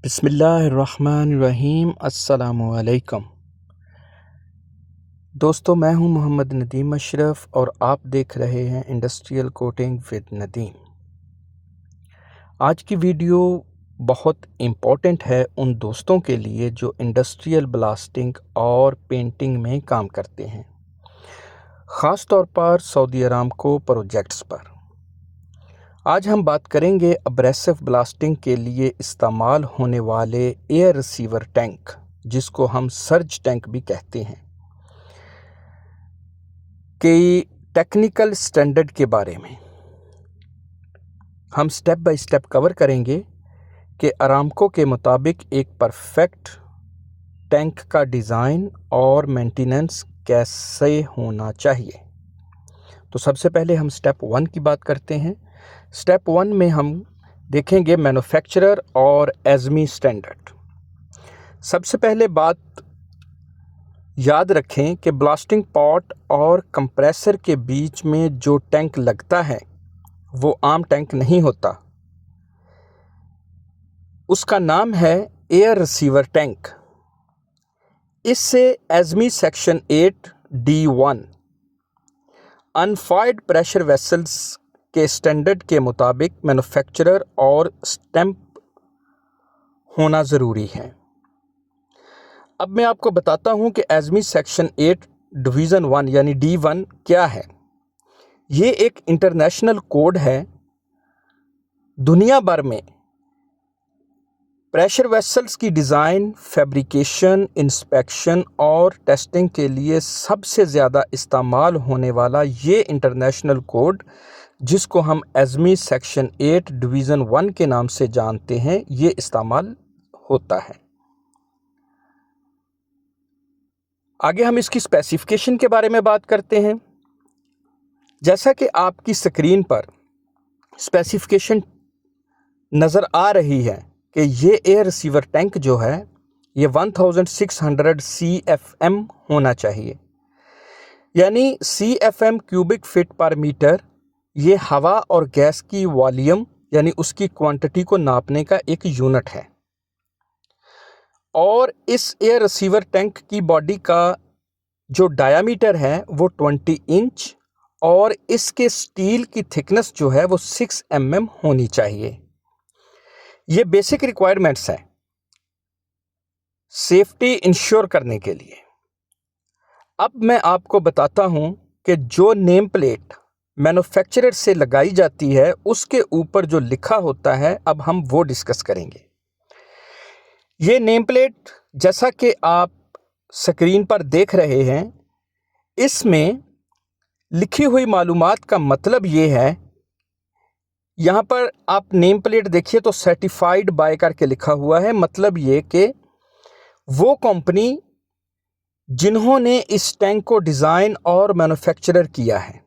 बिस्मिल्लाहिर्रहमानिर्रहीम। अस्सलामुअलैकुम दोस्तों, मैं हूं मोहम्मद नदीम अशरफ और आप देख रहे हैं इंडस्ट्रियल कोटिंग विद नदीम। आज की वीडियो बहुत इम्पोर्टेंट है उन दोस्तों के लिए जो इंडस्ट्रियल ब्लास्टिंग और पेंटिंग में काम करते हैं, ख़ास तौर पर सऊदी अरामको प्रोजेक्ट्स पर। आज हम बात करेंगे अब्रेसिव ब्लास्टिंग के लिए इस्तेमाल होने वाले एयर रिसीवर टैंक, जिसको हम सर्ज टैंक भी कहते हैं, के टेक्निकल स्टैंडर्ड के बारे में। हम स्टेप बाय स्टेप कवर करेंगे कि अरामको के मुताबिक एक परफेक्ट टैंक का डिज़ाइन और मेंटेनेंस कैसे होना चाहिए। तो सबसे पहले हम स्टेप 1 की बात करते हैं। स्टेप 1 में हम देखेंगे मैन्युफैक्चरर और एज़मी स्टैंडर्ड। सबसे पहले बात याद रखें कि ब्लास्टिंग पॉट और कंप्रेसर के बीच में जो टैंक लगता है वो आम टैंक नहीं होता, उसका नाम है एयर रिसीवर टैंक। इससे ASME section 8D1 unfired pressure vessels के स्टैंडर्ड के मुताबिक मैन्युफैक्चरर और स्टैंप होना ज़रूरी है। अब मैं आपको बताता हूं कि एज़मी सेक्शन 8 डिवीज़न 1 यानी D1 क्या है। ये एक इंटरनेशनल कोड है। दुनिया भर में प्रेशर वेसल्स की डिज़ाइन, फैब्रिकेशन, इंस्पेक्शन और टेस्टिंग के लिए सबसे ज़्यादा इस्तेमाल होने वाला ये इंटरनेशनल कोड, जिसको हम एज़मी सेक्शन 8 डिवीज़न 1 के नाम से जानते हैं, ये इस्तेमाल होता है। आगे हम इसकी स्पेसिफिकेशन के बारे में बात करते हैं। जैसा कि आपकी स्क्रीन पर स्पेसिफिकेशन नज़र आ रही है कि ये एयर रिसीवर टैंक जो है ये 1600 CFM होना चाहिए, यानी CFM क्यूबिक फीट पर मीटर। ये हवा और गैस की वॉल्यूम यानी उसकी क्वांटिटी को नापने का एक यूनिट है। और इस एयर रिसीवर टैंक की बॉडी का जो डायामीटर है वो 20 इंच और इसके स्टील की थिकनेस जो है वो 6 mm होनी चाहिए। ये बेसिक रिक्वायरमेंट्स हैं सेफ्टी इंश्योर करने के लिए। अब मैं आपको बताता हूं कि जो नेम प्लेट मैन्युफैक्चरर से लगाई जाती है उसके ऊपर जो लिखा होता है, अब हम वो डिस्कस करेंगे। ये नेम प्लेट जैसा कि आप स्क्रीन पर देख रहे हैं, इसमें लिखी हुई मालूमात का मतलब ये है, यहाँ पर आप नेम प्लेट देखिए तो सर्टिफाइड बाय करके लिखा हुआ है। मतलब ये कि वो कंपनी जिन्होंने इस टैंक को डिज़ाइन और मैन्युफैक्चरर किया है।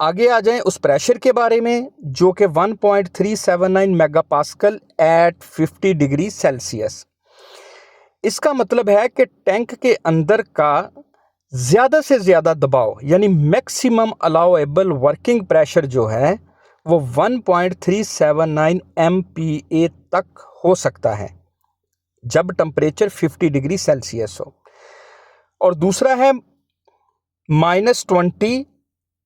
आगे आ जाएं उस प्रेशर के बारे में, जो कि 1.379 मेगापास्कल एट 50 डिग्री सेल्सियस। इसका मतलब है कि टैंक के अंदर का ज़्यादा से ज़्यादा दबाव यानी मैक्सिमम अलाउएबल वर्किंग प्रेशर जो है वो 1.379 MPa तक हो सकता है जब टेम्परेचर 50 डिग्री सेल्सियस हो। और दूसरा है -20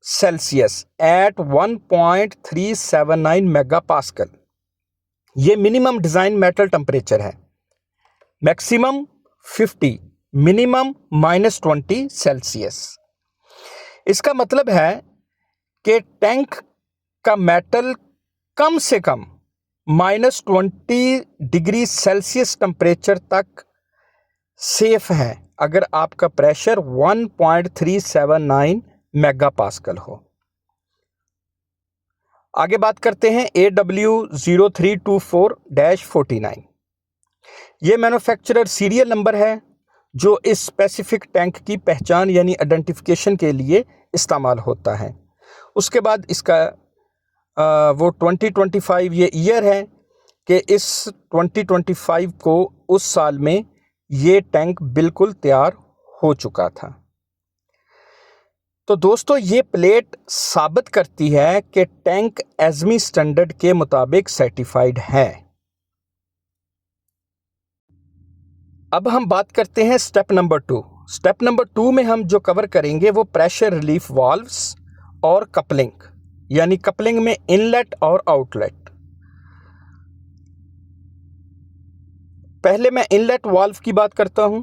सेल्सियस एट 1.379 मेगापास्कल। ये मिनिमम डिज़ाइन मेटल टेम्परेचर है। Maximum 50, minimum -20 Celsius. इसका मतलब है कि टैंक का मेटल कम से कम -20 डिग्री सेल्सियस टेम्परेचर तक सेफ है अगर आपका प्रेशर 1.379 मेगापास्कल हो। आगे बात करते हैं AW0324-49। ये मैन्युफैक्चरर सीरियल नंबर है जो इस स्पेसिफिक टैंक की पहचान यानी आइडेंटिफिकेशन के लिए इस्तेमाल होता है। उसके बाद इसका वो 2025 ये ईयर है कि इस 2025 को उस साल में ये टैंक बिल्कुल तैयार हो चुका था। तो दोस्तों, ये प्लेट साबित करती है कि टैंक एज़मी स्टैंडर्ड के मुताबिक सर्टिफाइड है। अब हम बात करते हैं स्टेप नंबर 2। स्टेप नंबर 2 में हम जो कवर करेंगे वो प्रेशर रिलीफ वाल्व्स और कपलिंग, यानी कपलिंग में इनलेट और आउटलेट। पहले मैं इनलेट वाल्व की बात करता हूं।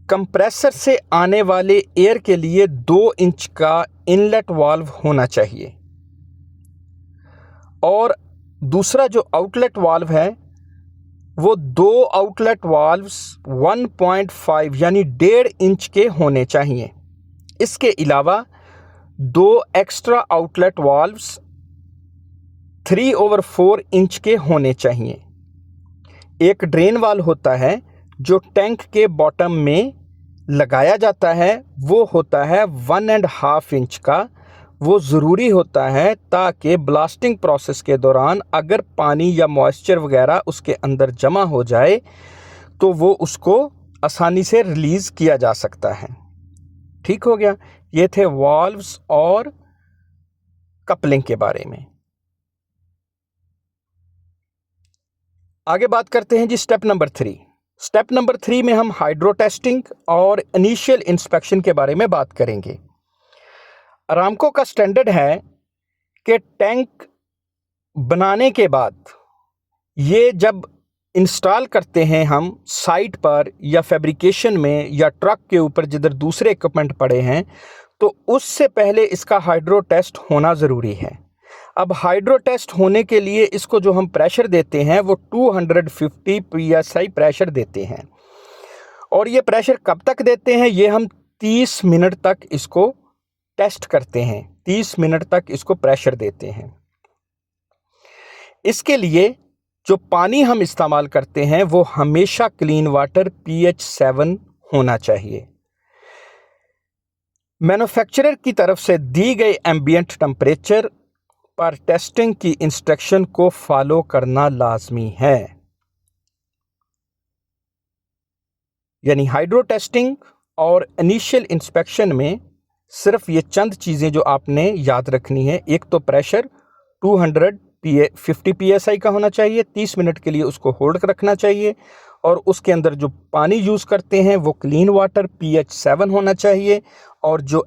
कंप्रेसर से आने वाले एयर के लिए 2 इंच का इनलेट वाल्व होना चाहिए, और दूसरा जो आउटलेट वाल्व है वो 2 आउटलेट वाल्व्स 1.5 यानी 1.5 इंच के होने चाहिए। इसके अलावा 2 एक्स्ट्रा आउटलेट वाल्व्स 3/4 इंच के होने चाहिए। एक ड्रेन वाल्व होता है जो टैंक के बॉटम में लगाया जाता है, वो होता है 1.5 इंच का। वो ज़रूरी होता है ताकि ब्लास्टिंग प्रोसेस के दौरान अगर पानी या मॉइस्चर वगैरह उसके अंदर जमा हो जाए तो वो उसको आसानी से रिलीज़ किया जा सकता है। ठीक हो गया। ये थे वाल्व्स और कपलिंग के बारे में। आगे बात करते हैं जी स्टेप नंबर 3। स्टेप नंबर 3 में हम हाइड्रो टेस्टिंग और इनिशियल इंस्पेक्शन के बारे में बात करेंगे। अरामको का स्टैंडर्ड है कि टैंक बनाने के बाद ये जब इंस्टॉल करते हैं हम साइट पर या फैब्रिकेशन में या ट्रक के ऊपर जिधर दूसरे इक्विपमेंट पड़े हैं, तो उससे पहले इसका हाइड्रो टेस्ट होना ज़रूरी है। अब हाइड्रो टेस्ट होने के लिए इसको जो हम प्रेशर देते हैं वो 250 psi प्रेशर देते हैं, और ये प्रेशर कब तक देते हैं, ये हम 30 मिनट तक इसको टेस्ट करते हैं। 30 मिनट तक इसको प्रेशर देते हैं। इसके लिए जो पानी हम इस्तेमाल करते हैं वो हमेशा क्लीन वाटर pH 7 होना चाहिए। मैन्युफैक्चरर की तरफ से दी गई एम्बिएंट टेम्परेचर पर टेस्टिंग की इंस्ट्रक्शन को फॉलो करना लाजमी है। यानी हाइड्रो टेस्टिंग और इनिशियल इंस्पेक्शन में सिर्फ ये चंद चीज़ें जो आपने याद रखनी है। एक तो प्रेशर 250 psi का होना चाहिए, 30 मिनट के लिए उसको होल्ड रखना चाहिए, और उसके अंदर जो पानी यूज़ करते हैं वो क्लीन वाटर pH 7 होना चाहिए, और जो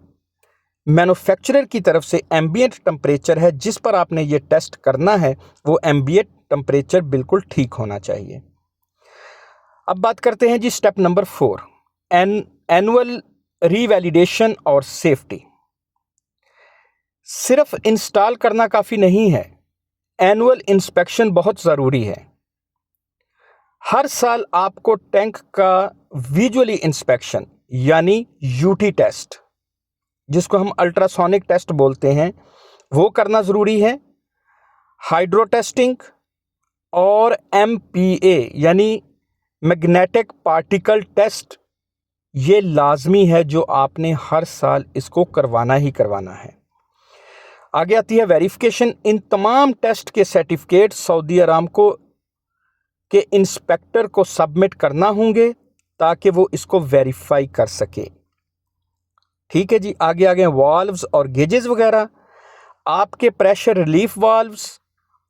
मैन्युफैक्चरर की तरफ से एम्बिएंट टेम्परेचर है जिस पर आपने ये टेस्ट करना है वो एम्बिएंट टेम्परेचर बिल्कुल ठीक होना चाहिए। अब बात करते हैं जी स्टेप नंबर 4, एनुअल रीवैलिडेशन और सेफ्टी। सिर्फ इंस्टॉल करना काफ़ी नहीं है, एनुअल इंस्पेक्शन बहुत ज़रूरी है। हर साल आपको टैंक का विजुअली इंस्पेक्शन यानी यूटी टेस्ट, जिसको हम अल्ट्रासोनिक टेस्ट बोलते हैं, वो करना ज़रूरी है। हाइड्रो टेस्टिंग और MPA यानी मैग्नेटिक पार्टिकल टेस्ट, ये लाजमी है जो आपने हर साल इसको करवाना ही करवाना है। आगे आती है वेरिफिकेशन। इन तमाम टेस्ट के सर्टिफिकेट सऊदी अरामको के इंस्पेक्टर को सबमिट करना होंगे ताकि वो इसको वेरीफाई कर सके। ठीक है जी। आगे वाल्व्स और गेजेस वगैरह। आपके प्रेशर रिलीफ वाल्व्स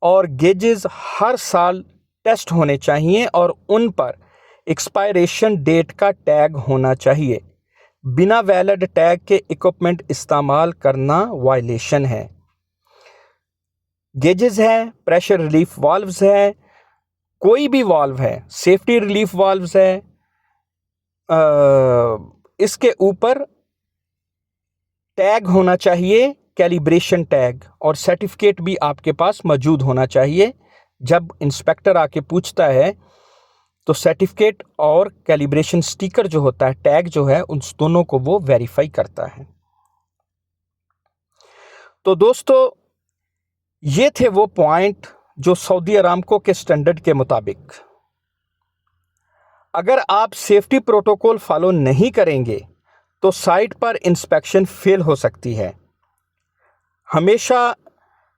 और गेजेस हर साल टेस्ट होने चाहिए और उन पर एक्सपायरेशन डेट का टैग होना चाहिए। बिना वैलिड टैग के इक्विपमेंट इस्तेमाल करना वायलेशन है। गेजेस है, प्रेशर रिलीफ वाल्व्स है, कोई भी वाल्व है, सेफ्टी रिलीफ वाल्व्स है, इसके ऊपर टैग होना चाहिए, कैलिब्रेशन टैग, और सर्टिफिकेट भी आपके पास मौजूद होना चाहिए। जब इंस्पेक्टर आके पूछता है तो सर्टिफिकेट और कैलिब्रेशन स्टिकर जो होता है, टैग जो है, उन दोनों को वो वेरीफाई करता है। तो दोस्तों, ये थे वो पॉइंट जो सऊदी अरामको के स्टैंडर्ड के मुताबिक, अगर आप सेफ्टी प्रोटोकॉल फॉलो नहीं करेंगे तो साइट पर इंस्पेक्शन फेल हो सकती है। हमेशा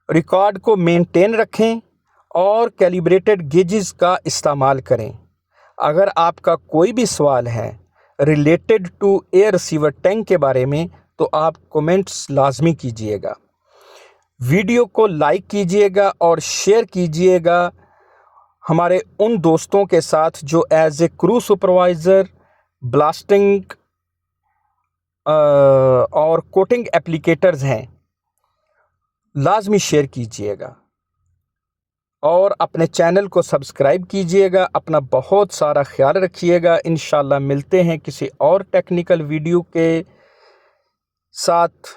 रिकॉर्ड को मेंटेन रखें और कैलिब्रेटेड गेजेस का इस्तेमाल करें। अगर आपका कोई भी सवाल है related to air receiver tank के बारे में तो आप कमेंट्स लाजमी कीजिएगा। वीडियो को लाइक कीजिएगा और शेयर कीजिएगा। हमारे उन दोस्तों के साथ जो as a crew supervisor, blasting और कोटिंग एप्लीकेटर्स हैं, लाजमी शेयर कीजिएगा और अपने चैनल को सब्सक्राइब कीजिएगा। अपना बहुत सारा ख्याल रखिएगा। इंशाल्लाह मिलते हैं किसी और टेक्निकल वीडियो के साथ।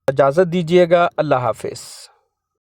इजाज़त दीजिएगा। अल्लाह हाफ़िज़।